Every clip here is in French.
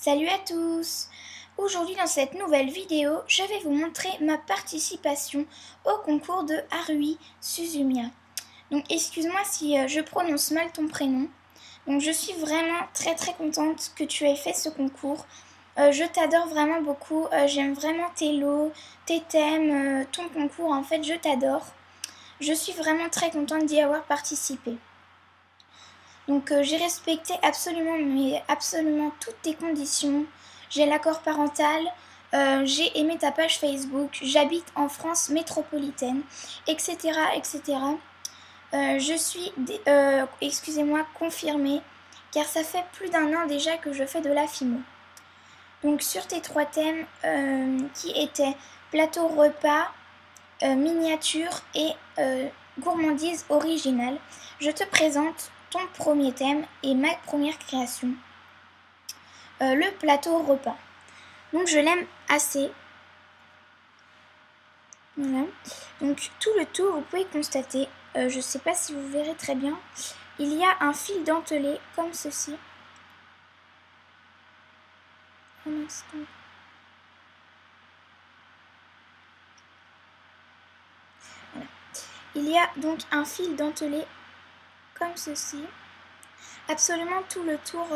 Salut à tous! Aujourd'hui dans cette nouvelle vidéo, je vais vous montrer ma participation au concours de Haruhi Suzumiya. Donc excuse-moi si je prononce mal ton prénom. Donc je suis vraiment très contente que tu aies fait ce concours. Je t'adore vraiment beaucoup, j'aime vraiment tes lots, tes thèmes, ton concours, en fait je t'adore. Je suis vraiment très contente d'y avoir participé. Donc j'ai respecté absolument toutes tes conditions. J'ai l'accord parental, j'ai aimé ta page Facebook, j'habite en France métropolitaine, etc. Je suis, excusez-moi, confirmée, car ça fait plus d'un an déjà que je fais de la FIMO. Donc sur tes trois thèmes qui étaient plateau repas, miniature et gourmandise originale, je te présente ton premier thème et ma première création, le plateau repas. Donc je l'aime assez. Voilà. Donc tout le tour, vous pouvez constater, je ne sais pas si vous verrez très bien, il y a un fil dentelé comme ceci. Un instant. Voilà. Il y a donc un fil dentelé comme ceci, absolument tout le tour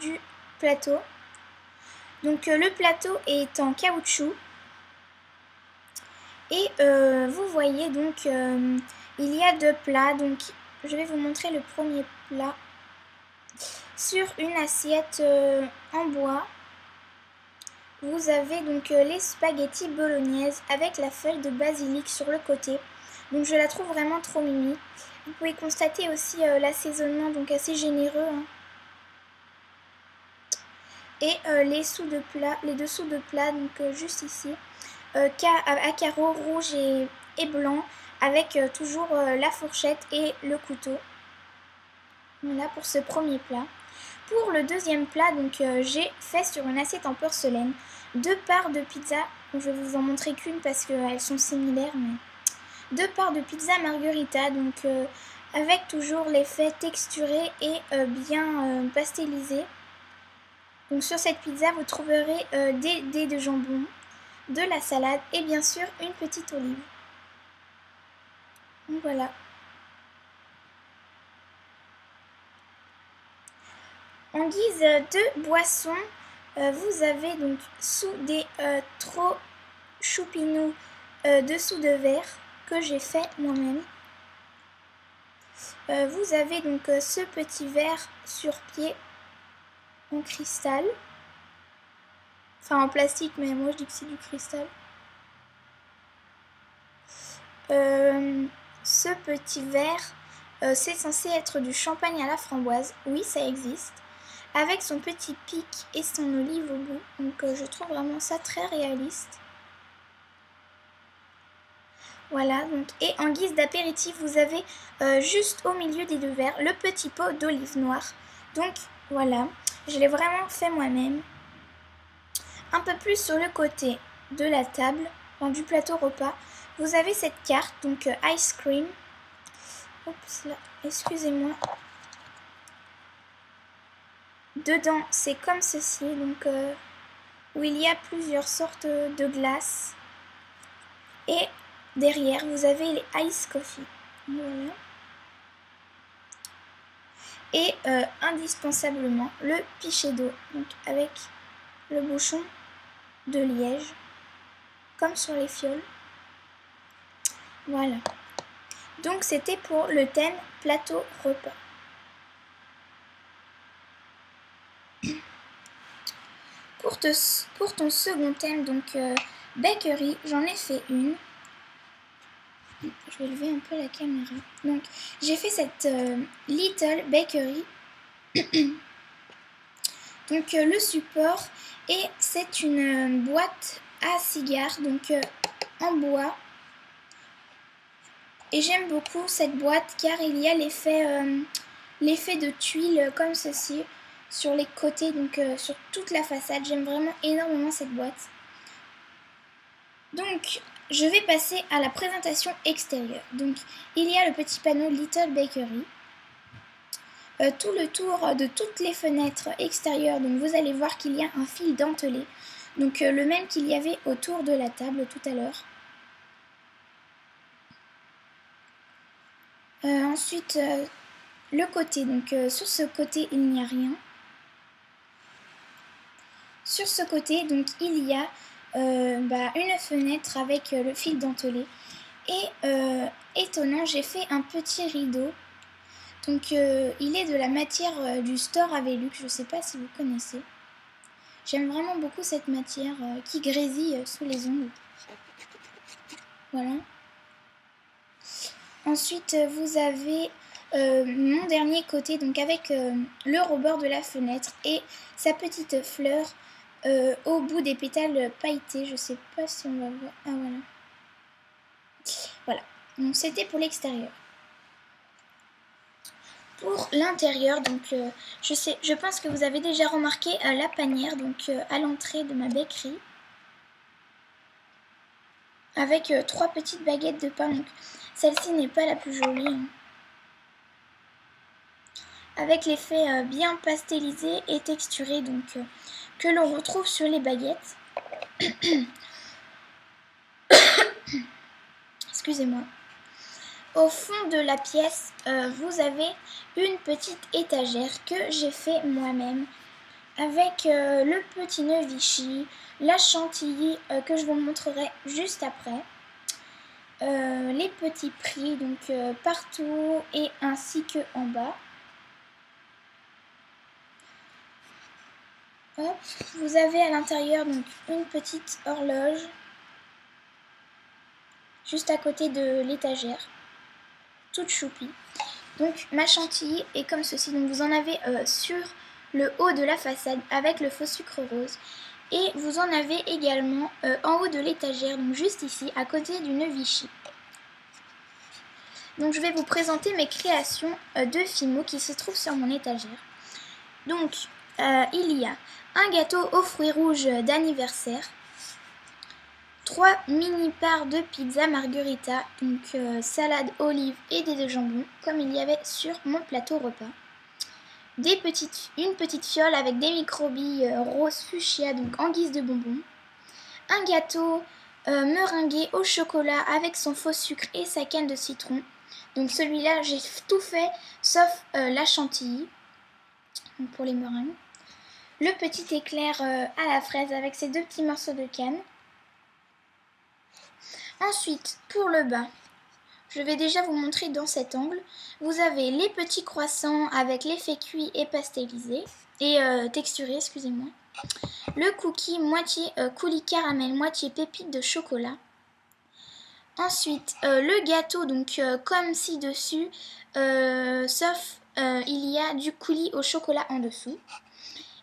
du plateau. Donc le plateau est en caoutchouc et vous voyez donc il y a deux plats. Donc je vais vous montrer le premier plat sur une assiette en bois. Vous avez donc les spaghettis bolognaise avec la feuille de basilic sur le côté. Donc je la trouve vraiment trop mimi. Vous pouvez constater aussi l'assaisonnement donc assez généreux, hein. Et les dessous de plat, donc juste ici, à carreaux rouge et blanc, avec toujours la fourchette et le couteau. Voilà pour ce premier plat. Pour le deuxième plat, donc j'ai fait sur une assiette en porcelaine 2 parts de pizza. Je vais vous en montrer qu'une parce qu'elles sont similaires, mais 2 parts de pizza margherita, donc avec toujours l'effet texturé et bien pastelisé. Donc sur cette pizza, vous trouverez des dés de jambon, de la salade et bien sûr une petite olive. Donc voilà. En guise de boisson, vous avez donc sous des trop choupinous dessous de verre que j'ai fait moi-même. Vous avez donc ce petit verre sur pied en cristal. Enfin en plastique, mais moi je dis que c'est du cristal. Ce petit verre, c'est censé être du champagne à la framboise. Oui, ça existe. Avec son petit pic et son olive au bout. Donc je trouve vraiment ça très réaliste. Voilà, donc, et en guise d'apéritif, vous avez juste au milieu des deux verres le petit pot d'olive noire. Donc voilà, je l'ai vraiment fait moi-même. Un peu plus sur le côté de la table, du plateau repas, vous avez cette carte, donc ice cream. Oups, là, excusez-moi. Dedans, c'est comme ceci, donc où il y a plusieurs sortes de glaces. Et derrière, vous avez les ice coffee. Voilà. Et indispensablement, le pichet d'eau, donc avec le bouchon de liège, comme sur les fioles. Voilà. Donc c'était pour le thème plateau repas. Pour ton second thème, donc bakery, j'en ai fait une. Je vais lever un peu la caméra. Donc j'ai fait cette Little Bakery. Donc le support, et c'est une boîte à cigares, donc en bois. Et j'aime beaucoup cette boîte car il y a l'effet de tuiles comme ceci sur les côtés, donc sur toute la façade. J'aime vraiment énormément cette boîte. Donc je vais passer à la présentation extérieure. Donc il y a le petit panneau Little Bakery. tout le tour de toutes les fenêtres extérieures. Donc vous allez voir qu'il y a un fil dentelé. Donc le même qu'il y avait autour de la table tout à l'heure. Ensuite, le côté. Donc sur ce côté, il n'y a rien. Sur ce côté, donc il y a une fenêtre avec le fil dentelé. Et étonnant, j'ai fait un petit rideau. Donc il est de la matière du Store à Velux, je ne sais pas si vous connaissez. J'aime vraiment beaucoup cette matière qui grésille sous les ongles. Voilà. Ensuite vous avez mon dernier côté, donc avec le rebord de la fenêtre et sa petite fleur au bout des pétales pailletés. Je ne sais pas si on va voir. Ah voilà. Voilà. Donc c'était pour l'extérieur. Pour l'intérieur, donc je pense que vous avez déjà remarqué la panière, donc à l'entrée de ma béquerie, avec 3 petites baguettes de pain. Donc celle-ci n'est pas la plus jolie, hein. Avec l'effet bien pastelisé et texturé, donc que l'on retrouve sur les baguettes. Excusez-moi. Au fond de la pièce, vous avez une petite étagère que j'ai fait moi-même avec le petit nœud Vichy, la chantilly que je vous montrerai juste après, les petits prix donc partout et ainsi que en bas. Hop, vous avez à l'intérieur donc une petite horloge juste à côté de l'étagère, toute choupie. Donc ma chantilly est comme ceci. Donc vous en avez sur le haut de la façade avec le faux sucre rose. Et vous en avez également en haut de l'étagère, donc juste ici, à côté du nœud Vichy. Donc je vais vous présenter mes créations de Fimo qui se trouvent sur mon étagère. Donc il y a un gâteau aux fruits rouges d'anniversaire, 3 mini parts de pizza margherita, donc salade, olive et des jambons, comme il y avait sur mon plateau repas. Une petite fiole avec des microbilles rose fuchsia, donc en guise de bonbons. Un gâteau meringué au chocolat avec son faux sucre et sa canne de citron. Donc celui-là, j'ai tout fait sauf la chantilly, donc pour les meringues. Le petit éclair à la fraise avec ses 2 petits morceaux de canne. Ensuite, pour le bas, je vais déjà vous montrer dans cet angle. Vous avez les petits croissants avec l'effet cuit et pastelisé et texturé, excusez-moi. Le cookie moitié coulis caramel, moitié pépite de chocolat. Ensuite, le gâteau, donc comme ci-dessus, sauf il y a du coulis au chocolat en dessous.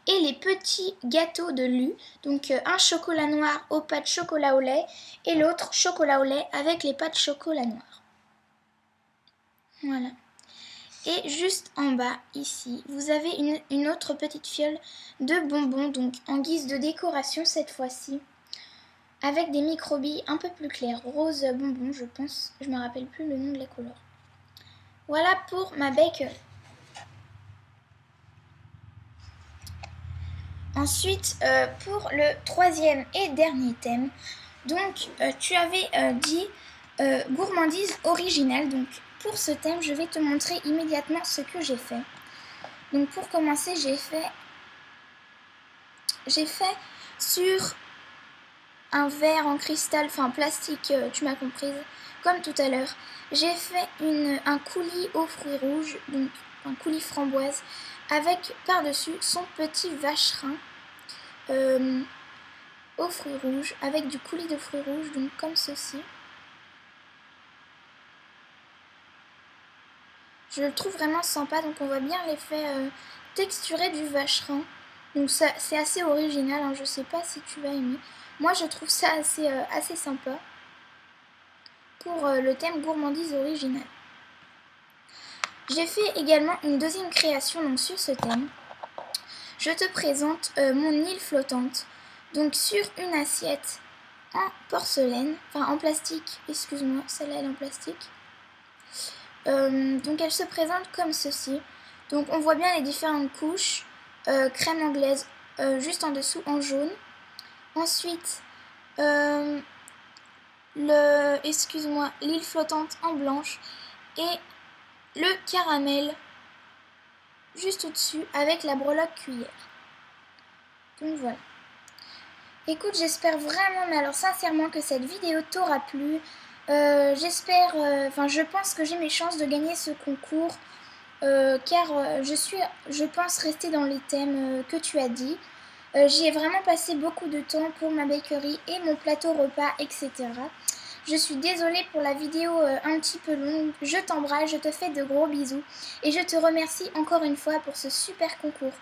Et les petits gâteaux de Lu, donc un chocolat noir aux pâtes chocolat au lait et l'autre chocolat au lait avec les pâtes chocolat noir. Voilà. Et juste en bas, ici, vous avez une autre petite fiole de bonbons, donc en guise de décoration cette fois-ci, avec des microbilles un peu plus claires, rose bonbon, je pense, je ne me rappelle plus le nom de la couleur. Voilà pour ma bakery. Ensuite, pour le 3e et dernier thème, donc tu avais dit gourmandise originale. Donc pour ce thème, je vais te montrer immédiatement ce que j'ai fait. Donc pour commencer, j'ai fait sur un verre en cristal, enfin plastique, tu m'as comprise, comme tout à l'heure. J'ai fait un coulis aux fruits rouges, donc un coulis framboise, avec par-dessus son petit vacherin aux fruits rouges, avec du coulis de fruits rouges, donc comme ceci. Je le trouve vraiment sympa, donc on voit bien l'effet texturé du vacherin. Donc c'est assez original, hein, je sais pas si tu vas aimer. Moi je trouve ça assez sympa pour le thème gourmandise originale. J'ai fait également une deuxième création donc sur ce thème. Je te présente mon île flottante. Donc sur une assiette en porcelaine, enfin en plastique, excuse-moi, celle-là elle est en plastique. Donc elle se présente comme ceci. Donc on voit bien les différentes couches. Crème anglaise juste en dessous en jaune. Ensuite, l'île flottante en blanche et le caramel juste au-dessus avec la breloque cuillère. Donc voilà. Écoute, j'espère vraiment, mais alors sincèrement, que cette vidéo t'aura plu. Je pense que j'ai mes chances de gagner ce concours car je pense rester dans les thèmes que tu as dit. J'y ai vraiment passé beaucoup de temps pour ma bakery et mon plateau repas, etc. Je suis désolée pour la vidéo un petit peu longue. Je t'embrasse, je te fais de gros bisous et je te remercie encore une fois pour ce super concours.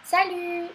Salut!